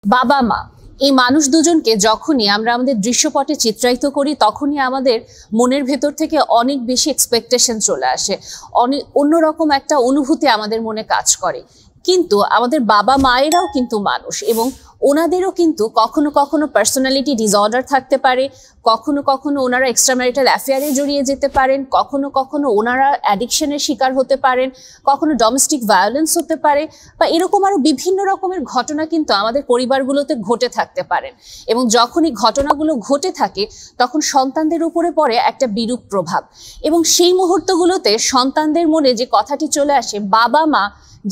বাবা মা এই মানুষ দুজনকে যখনই আমরা আমাদের দৃশ্যপটে চিত্রায়িত করি তখনই আমাদের মনের ভেতর থেকে অনেক বেশি এক্সপেকটেশন চলে আসে, অনেক অন্যরকম একটা অনুভূতি আমাদের মনে কাজ করে। কিন্তু আমাদের বাবা মায়েরাও কিন্তু মানুষ এবং ওনাদেরও কিন্তু কখনো কখনো পার্সোনালিটি ডিসঅর্ডার থাকতে পারে, কখনো কখনো ওনারা এক্সট্রাম্যারিটাল অ্যাফেয়ারে জড়িয়ে যেতে পারেন, কখনো কখনো ওনারা অ্যাডিকশনের শিকার হতে পারেন, কখনো ডোমেস্টিক ভায়োলেন্স হতে পারে, বা এরকম আরো বিভিন্ন রকমের ঘটনা কিন্তু আমাদের পরিবারগুলোতে ঘটে থাকতে পারেন। এবং যখন এই ঘটনাগুলো ঘটে থাকে তখন সন্তানদের উপরে পড়ে একটা বিরূপ প্রভাব, এবং সেই মুহূর্তগুলোতে সন্তানদের মনে যে কথাটি চলে আসে, বাবা মা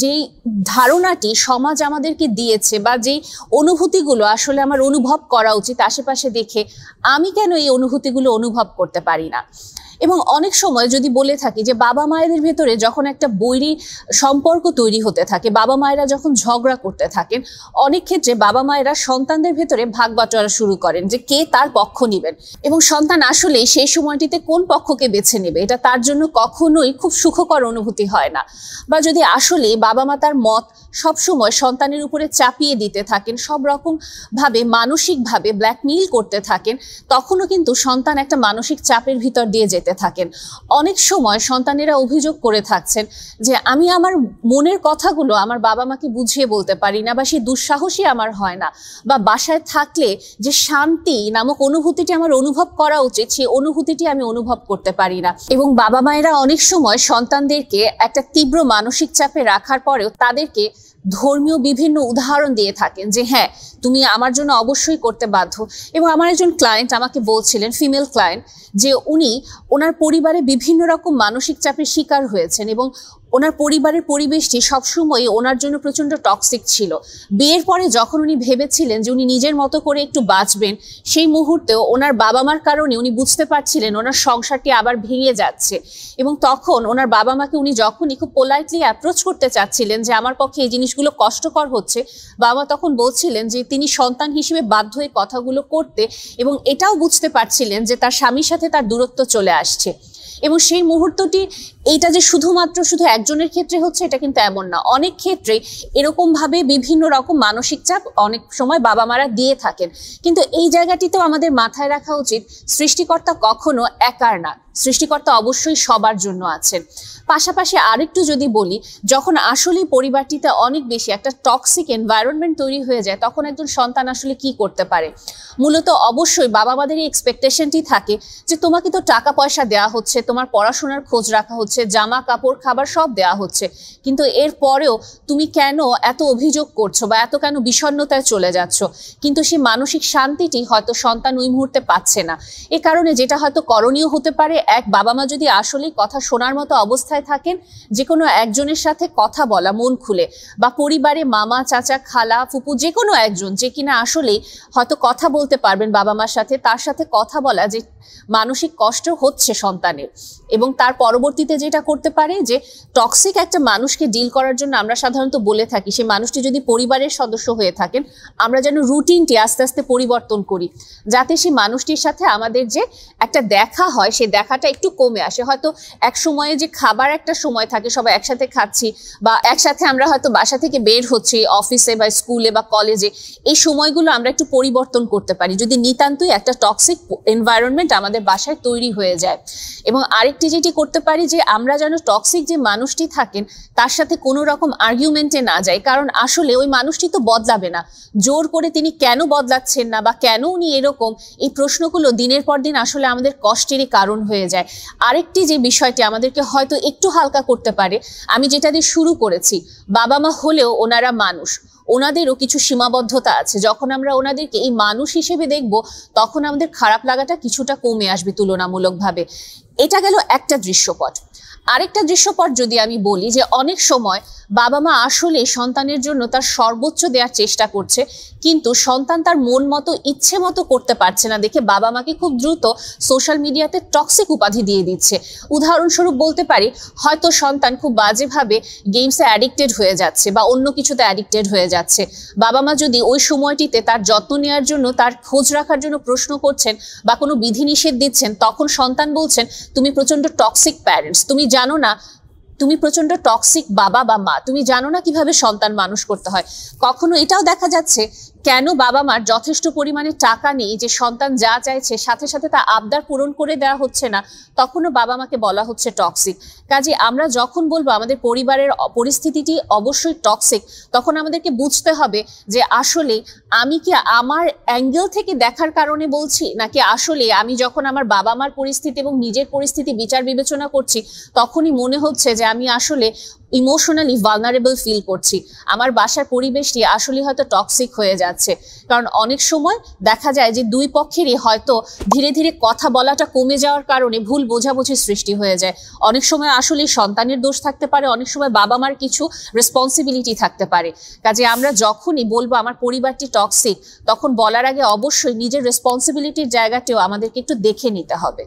যেই ধারণাটি সমাজ আমাদেরকে দিয়েছে বা যেই অনুভূতিগুলো আসলে আমার অনুভব করা উচিত আশেপাশে দেখে, আমি কেন এই অনুভূতিগুলো অনুভব করতে পারি না। এবং অনেক সময় যদি বলে থাকি যে বাবা মায়েদের ভেতরে যখন একটা বৈরী সম্পর্ক তৈরি হতে থাকে, বাবা মায়েরা যখন ঝগড়া করতে থাকেন, অনেক ক্ষেত্রে বাবা মায়েরা সন্তানদের ভেতরে ভাগ বাটোয়ারা শুরু করেন যে কে তার পক্ষ নেবেন, এবং সন্তান আসলেই সেই সময়টিতে কোন পক্ষকে বেছে নেবে এটা তার জন্য কখনোই খুব সুখকর অনুভূতি হয় না। বা যদি আসলে বাবা মা তার মত সবসময় সন্তানের উপরে চাপিয়ে দিতে থাকেন, সব রকম ভাবে মানসিকভাবে ব্ল্যাকমেইল করতে থাকেন, তখনও কিন্তু সন্তান একটা মানসিক চাপের ভিতর দিয়ে যেতে থাকেন। অনেক সময় সন্তানেরা অভিযোগ করে থাকছেন যে আমি আমার মনের কথাগুলো আমার বাবা মাকে বুঝিয়ে বলতে পারি না, বা সেই দুঃসাহসী আমার হয় না, বা বাসায় থাকলে যে শান্তি নামক অনুভূতিটি আমার অনুভব করা উচিত সেই অনুভূতিটি আমি অনুভব করতে পারি না। এবং বাবা মায়েরা অনেক সময় সন্তানদেরকে একটা তীব্র মানসিক চাপে রাখার পরেও তাদেরকে ধর্মীয় বিভিন্ন উদাহরণ দিয়ে থাকেন যে হ্যাঁ তুমি আমার জন্য অবশ্যই করতে বাধ্য। এবং আমার একজন ক্লায়েন্ট আমাকে বলছিলেন, ফিমেল ক্লায়েন্ট, যে উনি ওনার পরিবারে বিভিন্ন রকম মানসিক চাপের শিকার হয়েছেন এবং ওনার পরিবারের পরিবেশটি সবসময় ওনার জন্য প্রচন্ড টক্সিক ছিল। বিয়ের পরে যখন উনি ভেবেছিলেন যে উনি নিজের মতো করে একটু বাঁচবেন, সেই মুহূর্তেও ওনার বাবা মার কারণে উনি বুঝতে পারছিলেন ওনার সংসারটি আবার ভেঙে যাচ্ছে। এবং তখন ওনার বাবা মাকে উনি যখনই খুব পোলাইটলি অ্যাপ্রোচ করতে চাচ্ছিলেন যে আমার পক্ষে এই জিনিসগুলো কষ্টকর হচ্ছে, বাবা তখন বলছিলেন যে তিনি সন্তান হিসেবে বাধ্য এই কথাগুলো করতে, এবং এটাও বুঝতে পারছিলেন যে তার স্বামীর সাথে তার দূরত্ব চলে আসছে। এবং সেই মুহূর্তটি এইটা যে শুধু একজনের ক্ষেত্রে হচ্ছে এটা কিন্তু এমন না, অনেক ক্ষেত্রে এরকম ভাবে বিভিন্ন রকম মানসিক চাপ অনেক সময় বাবা মারা দিয়ে থাকেন। কিন্তু এই জায়গাটিতেও আমাদের মাথায় রাখা উচিত সৃষ্টিকর্তা কখনো একার না, সৃষ্টিকর্তা অবশ্যই সবার জন্য আছেন। পাশাপাশি আরেকটু যদি বলি, যখন আসলে পরিবারটিতে অনেক বেশি একটা টক্সিক এনভায়রনমেন্ট তৈরি হয়ে যায় তখন একজন সন্তান আসলে কি করতে পারে। মূলত অবশ্যই বাবা মাদের এই এক্সপেকটেশনটি থাকে যে তোমাকে তো টাকা পয়সা দেওয়া হচ্ছে, তোমার পড়াশোনার খোঁজ রাখা হচ্ছে, জামা কাপড় খাবার সব দেওয়া হচ্ছে, কিন্তু এর পরেও তুমি কেন এত অভিযোগ করছো বা এত কেন বিষণ্ণতায় চলে যাচ্ছ। কিন্তু সেই মানসিক শান্তিটি হয়তো সন্তান ওই মুহূর্তে পাচ্ছে না। এ কারণে যেটা হয়তো করণীয় হতে পারে, এক বাবা মা যদি আসলেই কথা শোনার মতো অবস্থায় থাকেন, যে কোনো একজনের সাথে কথা বলা মন খুলে, বা পরিবারে মামা চাচা খালা ফুপু যে কোনো একজন যে কিনা আসলেই হয়তো কথা বলতে পারবেন বাবা মার সাথে, তার সাথে কথা বলা যে মানসিক কষ্ট হচ্ছে সন্তানের। এবং তার পরবর্তীতে যেটা করতে পারে যে টক্সিক একটা মানুষকে ডিল করার জন্য আমরা সাধারণত বলে থাকি সেই মানুষটি যদি পরিবারের সদস্য হয়ে থাকেন আমরা যেন রুটিনটি আস্তে আস্তে পরিবর্তন করি, যাতে সেই মানুষটির সাথে আমাদের যে একটা দেখা হয় সেই দেখাটা একটু কমে আসে। হয়তো এক সময়ে যে খাবার একটা সময় থাকে সবাই একসাথে খাচ্ছি, বা একসাথে আমরা হয়তো বাসা থেকে বের হচ্ছি অফিসে বা স্কুলে বা কলেজে, এই সময়গুলো আমরা একটু পরিবর্তন করতে পারি যদি নিতান্তই একটা টক্সিক এনভায়রনমেন্ট আমাদের বাসায় তৈরি হয়ে যায়। এবং আরেকটি যেটি করতে পারি যে আমরা যেন টক্সিক যে মানুষটি থাকেন তার সাথে কোনো রকম আর্গুমেন্টে না যাই, কারণ আসলে ওই মানুষটি তো বদলাবে না, জোর করে তিনি কেন বদলাচ্ছেন না বা কেন উনি এরকম, এই প্রশ্নগুলো দিনের পর দিন আসলে আমাদের কষ্টেরই কারণ হয়ে যায়। আরেকটি যে বিষয়টি আমাদেরকে হয়তো একটু হালকা করতে পারে, আমি যেটা দিয়ে শুরু করেছি, বাবা মা হলেও ওনারা মানুষ, ওনাদেরও কিছু সীমাবদ্ধতা আছে। যখন আমরা ওনাদেরকে এই মানুষ হিসেবে দেখব তখন আমাদের খারাপ লাগাটা কিছুটা কমে আসবে তুলনামূলকভাবে। এটা গেল একটা দৃশ্যপট। আরেকটা দৃশ্যপট যদি আমি বলি যে অনেক সময় বাবা মা আসলে সন্তানের জন্য তার সর্বোচ্চ দেওয়ার চেষ্টা করছে, কিন্তু সন্তান তার মন মতো ইচ্ছে মতো করতে পারছে না দেখে বাবা মাকে খুব দ্রুত সোশ্যাল মিডিয়াতে টক্সিক উপাধি দিয়ে দিচ্ছে। উদাহরণস্বরূপ বলতে পারি, হয়তো সন্তান খুব বাজেভাবে গেমসে অ্যাডিক্টেড হয়ে যাচ্ছে বা অন্য কিছুতে অ্যাডিক্টেড হয়ে যাচ্ছে, বাবা মা যদি ওই সময়টিতে তার যত্ন নেওয়ার জন্য তার খোঁজ রাখার জন্য প্রশ্ন করছেন বা কোনো বিধিনিষেধ দিচ্ছেন, তখন সন্তান বলছেন তুমি প্রচন্ড টক্সিক প্যারেন্টস, তুমি জানো না, তুমি প্রচন্ড টক্সিক বাবা বা মা, তুমি জানো না কিভাবে সন্তান মানুষ করতে হয়। কখনো এটাও দেখা যাচ্ছে কেন বাবা মার যথেষ্ট পরিমাণে টাকা নেই যে সন্তান যা চাইছে সাথে সাথে তা আবদার পূরণ করে দেওয়া হচ্ছে না, তখনও বাবা মাকে বলা হচ্ছে টক্সিক। কাজে আমরা যখন বলবো আমাদের পরিবারের পরিস্থিতিটি অবশ্যই টক্সিক, তখন আমাদেরকে বুঝতে হবে যে আসলে আমি কি আমার অ্যাঙ্গেল থেকে দেখার কারণে বলছি, নাকি আসলে আমি যখন আমার বাবা মার পরিস্থিতি এবং নিজের পরিস্থিতি বিচার বিবেচনা করছি তখনই মনে হচ্ছে যে আমি আসলে ইমোশনালি ভালনারেবল ফিল করছি, আমার বাসার পরিবেশটি আসলে হয়তো টক্সিক হয়ে যাচ্ছে। কারণ অনেক সময় দেখা যায় যে দুই পক্ষেরই হয়তো ধীরে ধীরে কথা বলাটা কমে যাওয়ার কারণে ভুল বোঝাবুঝির সৃষ্টি হয়ে যায়। অনেক সময় আসলে সন্তানের দোষ থাকতে পারে, অনেক সময় বাবা মার কিছু রেসপন্সিবিলিটি থাকতে পারে। কাজে আমরা যখনই বলবো আমার পরিবারটি টক্সিক, তখন বলার আগে অবশ্যই নিজের রেসপন্সিবিলিটির জায়গাটিও আমাদেরকে একটু দেখে নিতে হবে।